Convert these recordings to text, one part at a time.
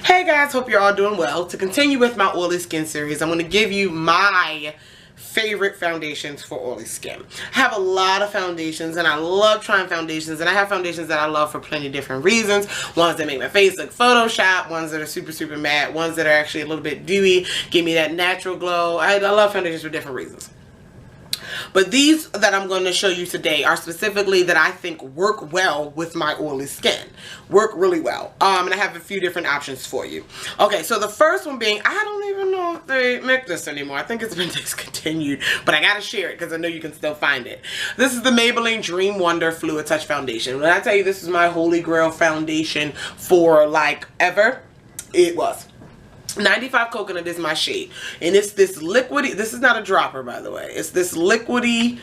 Hey guys, hope you're all doing well. To continue with my oily skin series, I'm going to give you my favorite foundations for oily skin. I have a lot of foundations and I love trying foundations, and I have foundations that I love for plenty of different reasons. Ones that make my face look Photoshop, ones that are super matte, ones that are actually a little bit dewy, give me that natural glow. I love foundations for different reasons. But these that I'm going to show you today are specifically that I think work well with my oily skin. Work really well. And I have a few different options for you. Okay, so the first one being, I don't even know if they make this anymore. I think it's been discontinued, but I gotta share it because I know you can still find it. This is the Maybelline Dream Wonder Fluid Touch Foundation. When I tell you this is my holy grail foundation for like ever, it was. 95 Coconut is my shade, and it's this liquidy, this is not a dropper by the way, it's this liquidy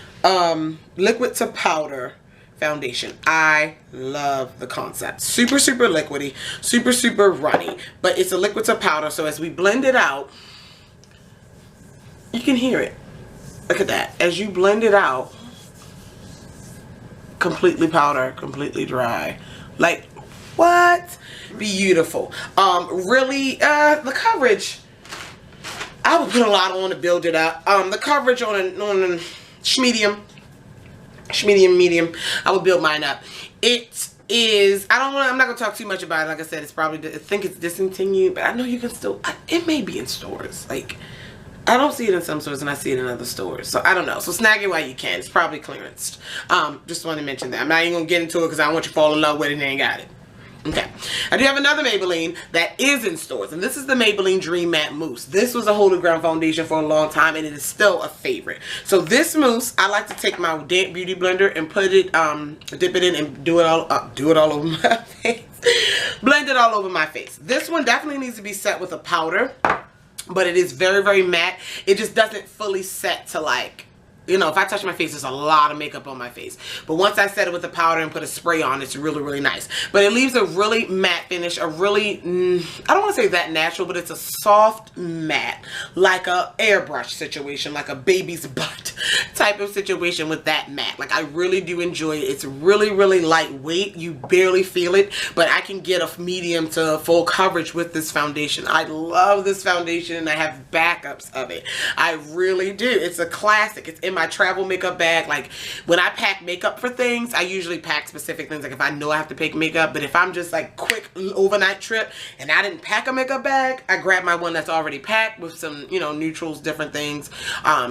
liquid to powder foundation. I love the concept. Super liquidy, super runny, but it's a liquid to powder, so as we blend it out, you can hear it. Look at that. As you blend it out, completely powder, completely dry, like what? Beautiful. Really, the coverage, I would put a lot on to build it up. The coverage on a medium, I would build mine up. It is, I'm not gonna talk too much about it. Like I said, it's probably, I think it's discontinued, but I know you can still, it may be in stores. Like, I don't see it in some stores and I see it in other stores. So I don't know. So snag it while you can. It's probably clearanced. Just wanted to mention that. I'm not even gonna get into it because I don't want you to fall in love with it and ain't got it. Okay, I do have another Maybelline that is in stores, and this is the Maybelline Dream Matte Mousse. This was a holy ground foundation for a long time, and it is still a favorite. So this mousse, I like to take my damp beauty blender and put it, dip it in and do it all over my face. Blend it all over my face. This one definitely needs to be set with a powder, but it is very matte. It just doesn't fully set to like, you know, if I touch my face, there's a lot of makeup on my face. But once I set it with the powder and put a spray on, it's really nice. But it leaves a really matte finish, a really, I don't want to say that natural, but it's a soft matte, like a airbrush situation, like a baby's butt type of situation with that matte. Like, I really do enjoy it. It's really lightweight. You barely feel it, but I can get a medium to full coverage with this foundation. I love this foundation, and I have backups of it. I really do. It's a classic. It's in my travel makeup bag. Like, when I pack makeup for things, I usually pack specific things, like if I know I have to pick makeup. But if I'm just like quick overnight trip and I didn't pack a makeup bag, I grab my one that's already packed with some, you know, neutrals, different things,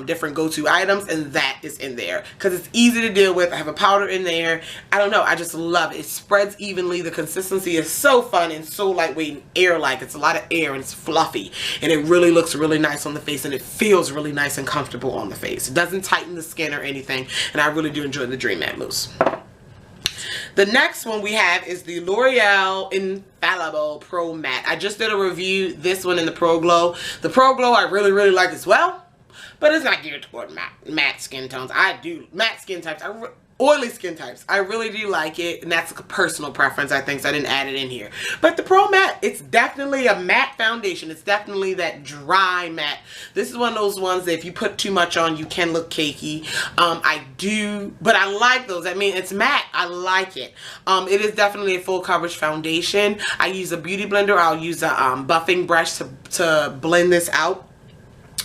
different go-to items, and that is in there because it's easy to deal with. I have a powder in there. I don't know, I just love it. It spreads evenly. The consistency is so fun and so lightweight and air-like. It's a lot of air and it's fluffy, and it really looks really nice on the face, and it feels really nice and comfortable on the face. It doesn't tighten the skin or anything, and I really do enjoy the Dream Matte Mousse. The next one we have is the L'Oreal Infallible Pro Matte. I just did a review, this one in the Pro Glow. The Pro Glow I really like as well, but it's not geared toward matte skin tones. I do matte skin types. Oily skin types. I really do like it, and that's a personal preference, I think, so I didn't add it in here. But the Pro Matte, it's definitely a matte foundation. It's definitely that dry matte. This is one of those ones that if you put too much on, you can look cakey. But I like those. I mean, it's matte. I like it. It is definitely a full coverage foundation. I use a beauty blender. I'll use a buffing brush to blend this out.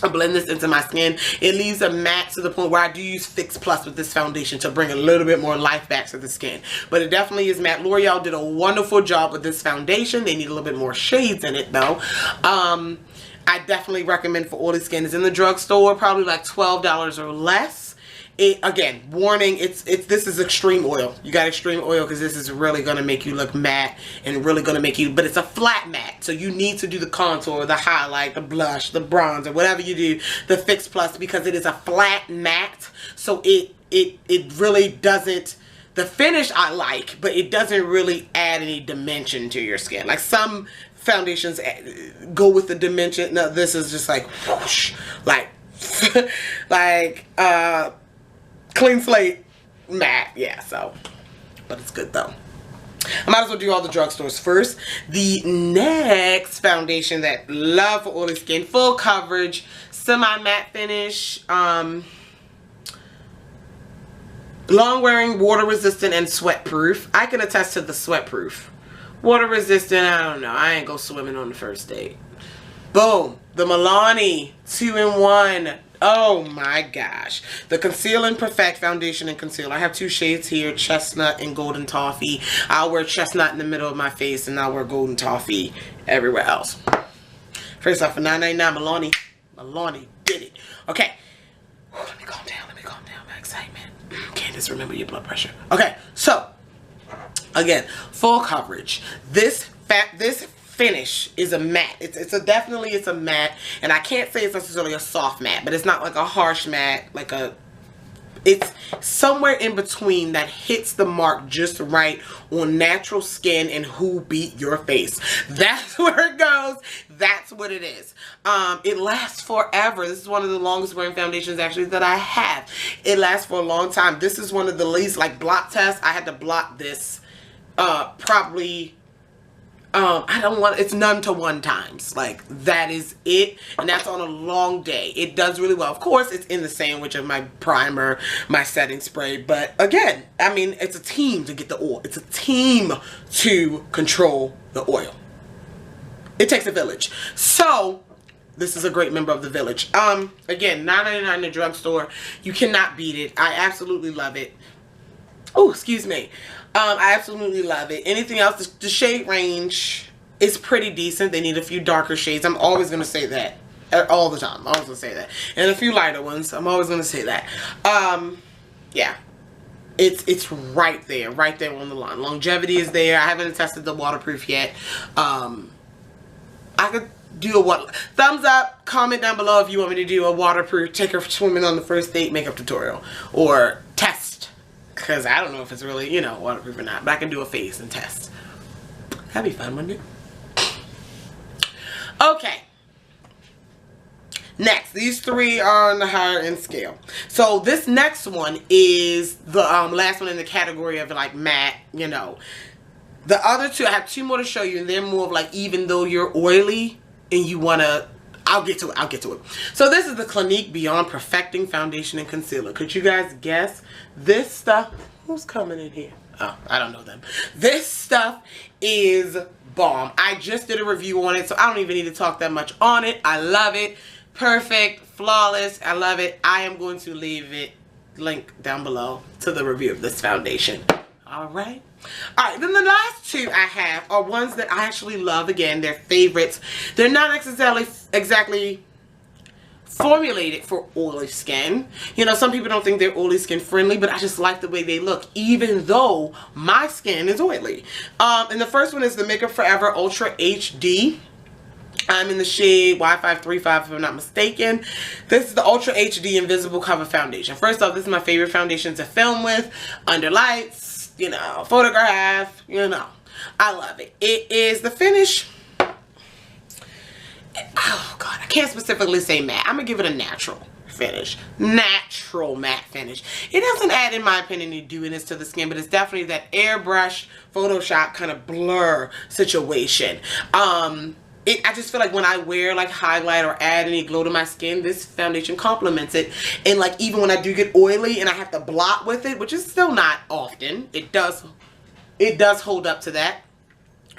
I blend this into my skin. It leaves a matte to the point where I do use Fix Plus with this foundation to bring a little bit more life back to the skin. But it definitely is matte. L'Oreal did a wonderful job with this foundation. They need a little bit more shades in it though. I definitely recommend for oily skin. It's in the drugstore, probably like $12 or less. Again, warning, this is extreme oil. You got extreme oil because this is really going to make you look matte and really going to make you, but it's a flat matte. So you need to do the contour, the highlight, the blush, the bronze, or whatever you do, the Fix Plus, because it is a flat matte. So it really doesn't, the finish I like, but it doesn't really add any dimension to your skin. Like some foundations go with the dimension. No, this is just like whoosh, like clean slate matte. Yeah, so, but it's good though. I might as well do all the drugstores first. The next foundation that love for oily skin, full coverage, semi-matte finish, long wearing, water resistant, and sweat proof. I can attest to the sweat proof Water resistant, I don't know. I ain't go swimming on the first date. Boom. The Milani 2-in-1. Oh my gosh. The Conceal and Perfect Foundation and Concealer. I have two shades here, Chestnut and Golden Toffee. I'll wear Chestnut in the middle of my face and I'll wear Golden Toffee everywhere else. First off, for $9.99, Milani did it. Okay. Let me calm down. Let me calm down. My excitement. Candace, remember your blood pressure. Okay. So, again, full coverage. This finish is a matte. It's definitely a matte, and I can't say it's necessarily a soft matte, but it's not like a harsh matte, it's somewhere in between that hits the mark just right on natural skin and who beat your face. That's where it goes. That's what it is. It lasts forever. This is one of the longest wearing foundations actually that I have. It lasts for a long time. This is one of the least, like, blot tests. I had to blot this probably it's none to 1 times. Like, that is it, and that's on a long day. It does really well. Of course, it's in the sandwich of my primer, my setting spray, but again, I mean, it's a team to get the oil. It's a team to control the oil. It takes a village. So this is a great member of the village. Again, $9.99 in the drugstore. You cannot beat it. I absolutely love it. Oh, excuse me. I absolutely love it. Anything else, the shade range is pretty decent. They need a few darker shades. I'm always going to say that. All the time. I'm always going to say that. And a few lighter ones. I'm always going to say that. Yeah. It's right there on the line. Longevity is there. I haven't tested the waterproof yet. I could do a thumbs up, comment down below if you want me to do a waterproof, take her swimming on the first date makeup tutorial, or test. Because I don't know if it's really, you know, waterproof or not. But I can do a face and test. That'd be fun, wouldn't it? Okay. Next, these 3 are on the higher end scale. So this next one is the last one in the category of like matte, you know. The other 2, I have 2 more to show you, and they're more of like, even though you're oily and you want to, I'll get to it. So this is the Clinique Beyond Perfecting Foundation and Concealer. Could you guys guess? This stuff, who's coming in here? Oh, I don't know them. This stuff is bomb. I just did a review on it, so I don't even need to talk that much on it. I love it. Perfect, flawless. I love it. I am going to leave it link down below to the review of this foundation. Alright. Alright, then the last 2 I have are ones that I actually love. Again, they're favorites. They're not exactly formulated for oily skin. You know, some people don't think they're oily skin friendly, but I just like the way they look, even though my skin is oily. And the first one is the Makeup Forever Ultra HD. I'm in the shade Y535 if I'm not mistaken. This is the Ultra HD Invisible Cover Foundation. First off, this is my favorite foundation to film with, under lights, you know, photograph, you know. I love it. It is the finish. Oh God, I can't specifically say matte. I'm gonna give it a natural finish. Natural matte finish. It doesn't add, in my opinion, any dewiness to the skin, but it's definitely that airbrush, Photoshop kind of blur situation. I just feel like when I wear like highlight or add any glow to my skin, this foundation complements it. And like even when I do get oily and I have to blot with it, which is still not often, it does hold up to that.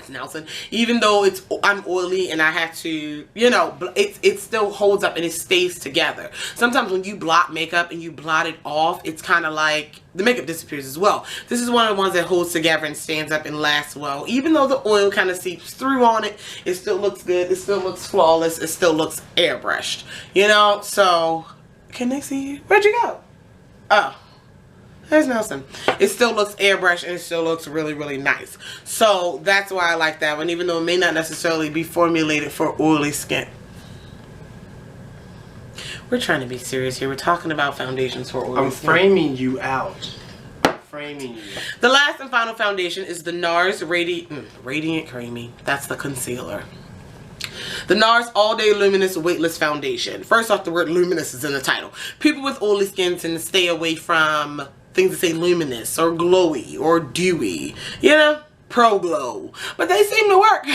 Nelson, even though I'm oily and I have to, you know, it still holds up and it stays together. Sometimes when you blot makeup and you blot it off, it's kind of like the makeup disappears as well. This is one of the ones that holds together and stands up and lasts well. Even though the oil kind of seeps through on it, it still looks good. It still looks flawless. It still looks airbrushed, you know. So can they see you? Where'd you go? Oh, there's Nelson. It still looks airbrushed and it still looks really, really nice. So that's why I like that one, even though it may not necessarily be formulated for oily skin. We're trying to be serious here. We're talking about foundations for oily skin. I'm framing you out. Framing you. The last and final foundation is the NARS Radiant Creamy. That's the concealer. The NARS All Day Luminous Weightless Foundation. First off, the word luminous is in the title. People with oily skin tend to stay away from things that say luminous or glowy or dewy, you know, pro glow, but they seem to work.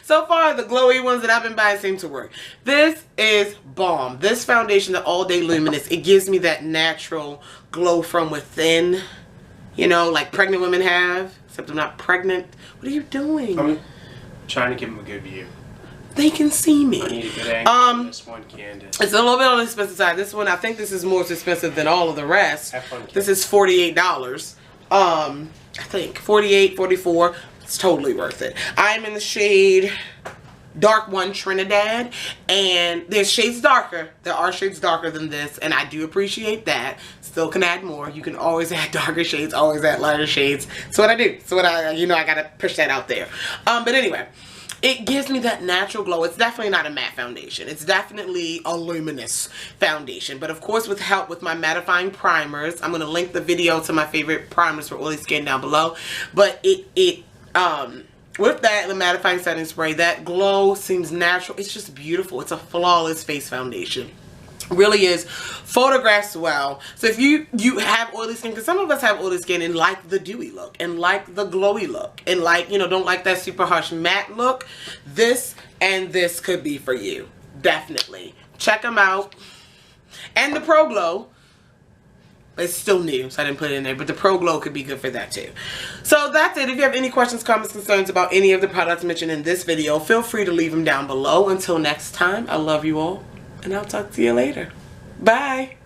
So far the glowy ones that I've been buying seem to work. This is bomb. This foundation, the All Day Luminous, it gives me that natural glow from within, you know, like pregnant women have. except I'm not pregnant. What are you doing? I'm trying to give them a good view. They can see me. I need a good angle on this one, Candace. It's a little bit on the expensive side. This one, I think this is more expensive than all of the rest. Have fun, Candace. This is $48. I think 48, 44. It's totally worth it. I'm in the shade Dark One Trinidad, and there's shades darker. There are shades darker than this, and I do appreciate that. Still can add more. You can always add darker shades, always add lighter shades. It's what I do. It's what I gotta push that out there. But anyway, it gives me that natural glow. It's definitely not a matte foundation. It's definitely a luminous foundation. But of course, with help with my mattifying primers, I'm going to link the video to my favorite primers for oily skin down below. But with that, the mattifying setting spray, that glow seems natural. It's just beautiful. It's a flawless face foundation. Really is. Photographs well. So if you have oily skin, because some of us have oily skin and like the dewy look and like the glowy look and like, don't like that super harsh matte look, this and this could be for you. Definitely. Check them out. And the Pro Glow. It's still new, so I didn't put it in there, but the Pro Glow could be good for that too. So that's it. If you have any questions, comments, concerns about any of the products mentioned in this video, feel free to leave them down below. Until next time, I love you all. And I'll talk to you later. Bye.